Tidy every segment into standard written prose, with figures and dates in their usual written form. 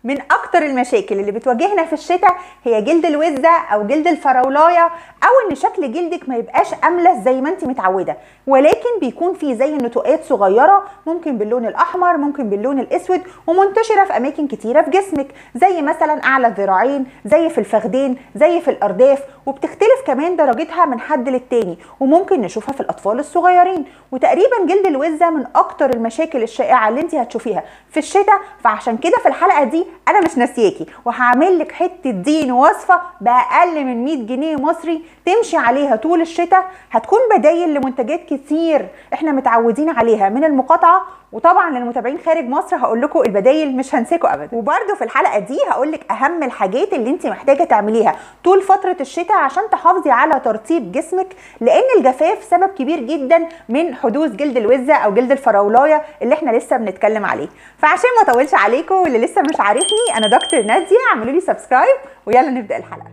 من اكتر المشاكل اللي بتواجهنا في الشتاء هي جلد الوزه او جلد الفراولايه، او ان شكل جلدك ما يبقاش املس زي ما انت متعوده، ولكن بيكون فيه زي نتوءات صغيره، ممكن باللون الاحمر ممكن باللون الاسود، ومنتشره في اماكن كتيره في جسمك، زي مثلا اعلى الذراعين، زي في الفخدين، زي في الارداف، وبتختلف كمان درجتها من حد للتاني، وممكن نشوفها في الاطفال الصغيرين. وتقريبا جلد الوزه من اكتر المشاكل الشائعه اللي انت هتشوفيها في الشتاء، فعشان كده في الحلقه دي انا مش ناسياكي، وهعمل لك حته دين وصفه باقل من 100 جنيه مصري تمشي عليها طول الشتاء، هتكون بدايل لمنتجات كتير احنا متعودين عليها من المقاطعه. وطبعا للمتابعين خارج مصر هقول لكم البدايل مش هنساكم ابدا. وبرده في الحلقه دي هقول لك اهم الحاجات اللي انت محتاجه تعمليها طول فتره الشتاء عشان تحافظي على ترطيب جسمك، لان الجفاف سبب كبير جدا من حدوث جلد الوزه او جلد الفراولايه اللي احنا لسه بنتكلم عليه. فعشان ما اطولش عليكم واللي لسه مش عارفني، انا دكتور ناديه، اعملوا لي سبسكرايب ويلا نبدا الحلقه.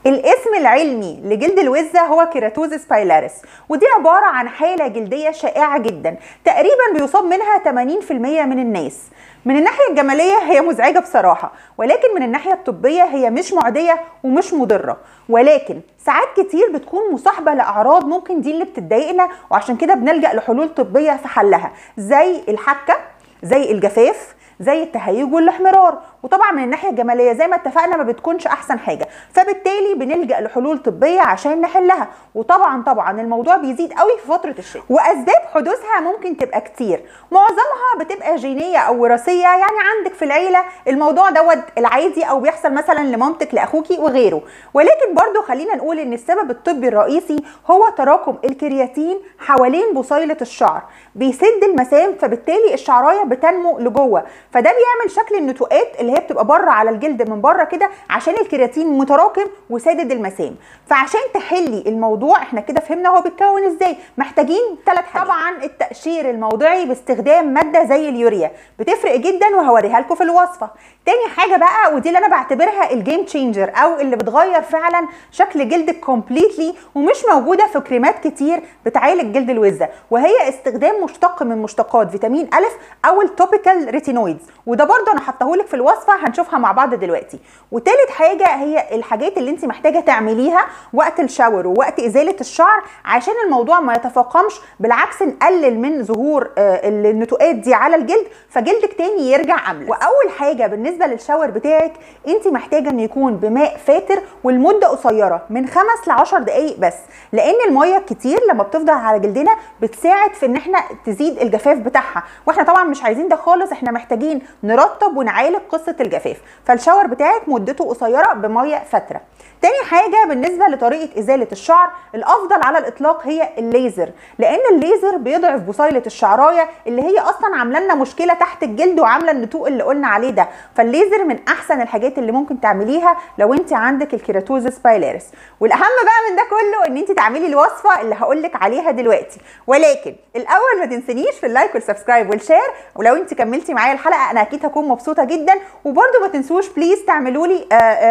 الاسم العلمي لجلد الوزة هو كيراتوزيس بايلاريس، ودي عبارة عن حالة جلدية شائعة جدا، تقريبا بيصاب منها 80% من الناس. من الناحية الجمالية هي مزعجة بصراحة، ولكن من الناحية الطبية هي مش معدية ومش مضرة، ولكن ساعات كتير بتكون مصاحبة لأعراض ممكن دي اللي بتضايقنا، وعشان كده بنلجأ لحلول طبية في حلها، زي الحكة، زي الجفاف، زي التهيج والاحمرار. وطبعا من الناحيه الجماليه زي ما اتفقنا ما بتكونش احسن حاجه، فبالتالي بنلجا لحلول طبيه عشان نحلها. وطبعا الموضوع بيزيد قوي في فتره الشتاء، واسباب حدوثها ممكن تبقى كتير، معظمها بتبقى جينيه او وراثيه، يعني عندك في العيله الموضوع دوت العادي، او بيحصل مثلا لمامتك لاخوكي وغيره. ولكن برضو خلينا نقول ان السبب الطبي الرئيسي هو تراكم الكرياتين حوالين بصيله الشعر، بيسد المسام، فبالتالي الشعرايه بتنمو لجوه، فده بيعمل شكل النتوءات اللي هي بتبقى بره على الجلد من بره كده، عشان الكرياتين متراكم وسادد المسام. فعشان تحلي الموضوع احنا كده فهمنا هو بيتكون ازاي، محتاجين 3 حاجات. طبعا التقشير الموضعي باستخدام ماده زي اليوريا بتفرق جدا، وهوريها لكم في الوصفه. تاني حاجه بقى، ودي اللي انا بعتبرها الجيم تشينجر، او اللي بتغير فعلا شكل جلدك كومبليتلي، ومش موجوده في كريمات كتير بتعالج جلد الوزه، وهي استخدام مشتق من مشتقات فيتامين أ او التوبيكال ريتينويدز، وده برضه انا حطاهولك في الوصفه هنشوفها مع بعض دلوقتي. وتالت حاجه هي الحاجات اللي انت محتاجه تعمليها وقت الشاور ووقت ازاله الشعر، عشان الموضوع ما يتفاقمش، بالعكس نقلل من ظهور النتوءات دي على الجلد، فجلدك تاني يرجع املس. واول حاجه بالنسبه للشاور بتاعك، انت محتاجه انه يكون بماء فاتر والمده قصيره من 5 ل 10 دقائق بس، لان الميه الكتير لما بتفضل على جلدنا بتساعد في ان احنا تزيد الجفاف بتاعها، واحنا طبعا مش عايزين ده خالص، احنا محتاجين نرطب ونعالج قصه الجفاف. فالشاور بتاعك مدته قصيره بميه فتره. تاني حاجه بالنسبه لطريقه ازاله الشعر، الافضل على الاطلاق هي الليزر، لان الليزر بيضعف بصيله الشعرايه اللي هي اصلا عامله لنا مشكله تحت الجلد وعامله النتوء اللي قلنا عليه ده. فالليزر من احسن الحاجات اللي ممكن تعمليها لو انت عندك الكيراتوزيس بايلاريس. والاهم بقى من ده كله ان انت تعملي الوصفه اللي هقول لك عليها دلوقتي، ولكن الاول ما تنسنيش في اللايك والسبسكرايب والشير، ولو انت كملتي معايا الحلقه انا اكيد هكون مبسوطه جدا. وبرده ما تنسوش بليز تعملوا لي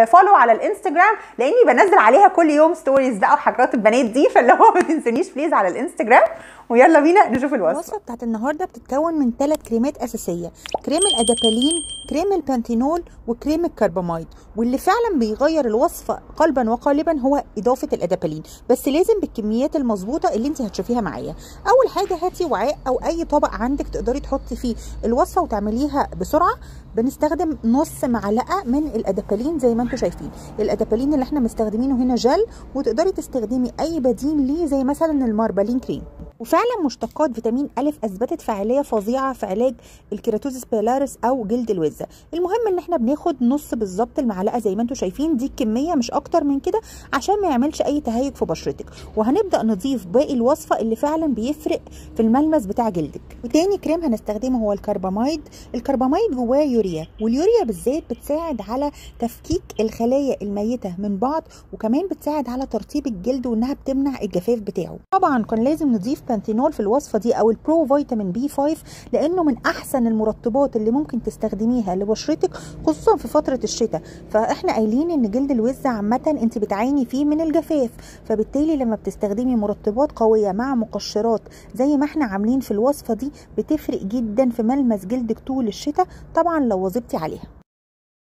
فولو على الانستجرام، لاني بنزل عليها كل يوم ستوريز بقى وحاجات البنات دي، فاللي هو ما تنسونيش بليز على الانستجرام. ويلا بينا نشوف الوصفه بتاعت النهارده بتتكون من 3 كريمات اساسيه، كريم الادابالين، كريم البانتينول، وكريم الكرباميد. واللي فعلا بيغير الوصفه قلبا وقالبا هو اضافه الادابالين، بس لازم بالكميات المظبوطه اللي انت هتشوفيها معايا. اول حاجه هاتي وعاء او اي طبق عندك تقدري تحطي فيه الوصفه وتعمليها بسرعه. بنستخدم نص معلقه من الادابالين زي ما انتم شايفين، الادابالين اللي احنا مستخدمينه هنا جل، وتقدري تستخدمي اي بديل ليه زي مثلا الماربالين كريم. وفعلا مشتقات فيتامين أ اثبتت فعاليه فظيعه في علاج الكيراتوزيس بايلاريس او جلد الوزه. المهم ان احنا بناخد نص بالظبط المعلقه زي ما انتم شايفين، دي الكميه مش اكتر من كده عشان ما يعملش اي تهيج في بشرتك. وهنبدا نضيف باقي الوصفه اللي فعلا بيفرق في الملمس بتاع جلدك. وتاني كريم هنستخدمه هو الكرباميد. الكرباميد جواه يوريا، واليوريا بالذات بتساعد على تفكيك الخلايا الميته من بعض، وكمان بتساعد على ترطيب الجلد وانها بتمنع الجفاف بتاعه. طبعا كان لازم نضيف بانتينول في الوصفه دي او البرو فيتامين بي 5 لانه من احسن المرطبات اللي ممكن تستخدميها لبشرتك خصوصا في فتره الشتاء. فاحنا قايلين ان جلد الوز عامه انت بتعاني فيه من الجفاف، فبالتالي لما بتستخدمي مرطبات قويه مع مقشرات زي ما احنا عاملين في الوصفه دي بتفرق جدا في ملمس جلدك طول الشتاء، طبعا لو واظبتي عليها.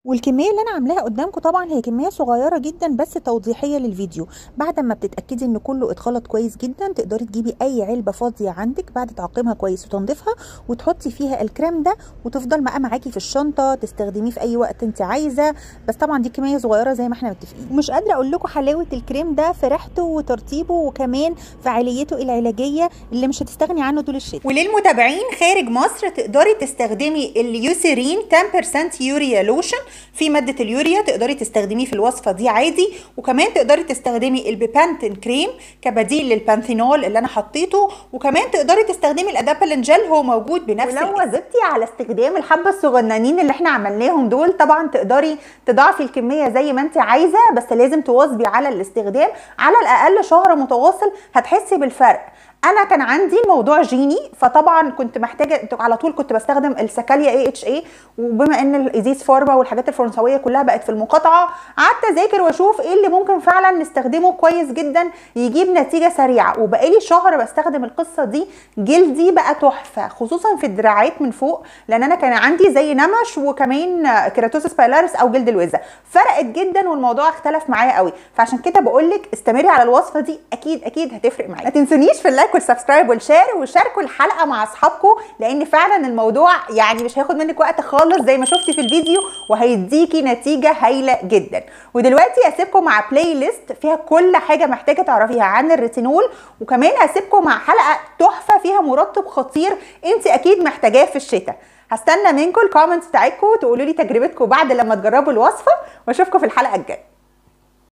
والكميه اللي انا عاملاها قدامكم طبعا هي كميه صغيره جدا بس توضيحيه للفيديو. بعد ما بتتاكدي ان كله اتخلط كويس جدا تقدري تجيبي اي علبه فاضيه عندك بعد تعقيمها كويس وتنظيفها وتحطي فيها الكريم ده وتفضل بقى معاكي في الشنطه تستخدميه في اي وقت انت عايزه. بس طبعا دي كميه صغيره زي ما احنا متفقين. ومش قادره اقول لكم حلاوه الكريم ده في ريحته وترطيبه وكمان فعاليته العلاجيه اللي مش هتستغني عنه طول الشتاء. وللمتابعين خارج مصر تقدري تستخدمي اليوسيرين 10% يوريا لوشن في مادة اليوريا، تقدري تستخدميه في الوصفة دي عادي. وكمان تقدري تستخدمي البيبانتين كريم كبديل للبانثينول اللي انا حطيته، وكمان تقدري تستخدمي الادابالين جل هو موجود بنفس ولو واظبتي على استخدام الحبة الصغننين اللي احنا عملناهم دول طبعا تقدري تضاعفي الكمية زي ما انت عايزة، بس لازم تواظبي على الاستخدام على الاقل شهر متواصل هتحسي بالفرق. انا كان عندي الموضوع جيني فطبعا كنت محتاجه على طول كنت بستخدم السكاليا AHA، وبما ان الايزيس فارما والحاجات الفرنسويه كلها بقت في المقاطعه قعدت اذاكر واشوف ايه اللي ممكن فعلا نستخدمه كويس جدا يجيب نتيجه سريعه. وبقالي شهر بستخدم القصه دي، جلدي بقى تحفه خصوصا في الدراعات من فوق لان انا كان عندي زي نمش وكمان كيراتوزيس بايلاريس او جلد الوزه، فرقت جدا والموضوع اختلف معايا قوي. فعشان كده بقول لك استمري على الوصفه دي اكيد هتفرق معاكي. ما تنسونيش في اللايك والسبسكرايب والشير وشاركوا الحلقه مع اصحابكم لان فعلا الموضوع يعني مش هياخد منك وقت خالص زي ما شفتي في الفيديو وهيديكي نتيجه هايله جدا. ودلوقتي هسيبكم مع بلاي ليست فيها كل حاجه محتاجه تعرفيها عن الريتينول، وكمان هسيبكم مع حلقه تحفه فيها مرطب خطير انت اكيد محتاجاه في الشتاء. هستنى منكم الكومنتس بتاعتكم تقولوا لي تجربتكم بعد لما تجربوا الوصفه، واشوفكم في الحلقه الجايه.